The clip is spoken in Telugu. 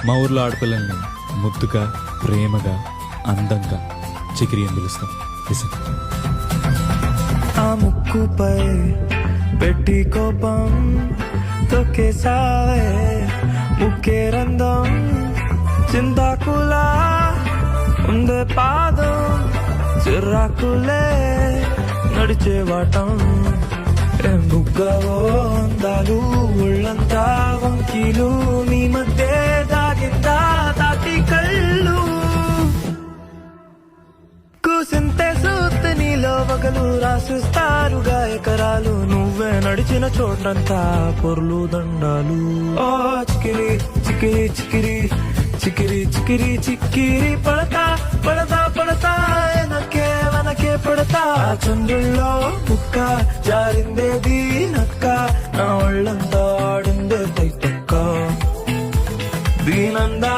మా ఊర్లో ఆడపిల్లల్ని ముద్దుగా ప్రేమగా అందంగా చికిరి అని పిలుస్తాం. Listen. ఆ ముక్కుపై పెట్టి కోపం తొక్కేసావే ముక్కే రంధం చింతాకులా ఉందే పాదం చిర్రాకులే నడిచే వాటం ఏం బుగ్గవో అందాలు ఒళ్ళంతా వంకీలు నీ మధ్య దాగిందా తాటి కళ్ళు కూసింతే సూత్ నీలో వగలు రాసిస్తారుగా ఎకరాలు నువ్వే నడిచిన చోటంతా పొర్లు దండాలు ఓ చికిరి చికిరి చికిరి చికిరి చికిరి చిక్కిరి పడతా పడతా పడతా వెనకే పడతా చంద్రుల్లో ముక్క జారిందేది నక్క నా ఒళ్ళంతా ఆడిందే తైతక్క దీనందా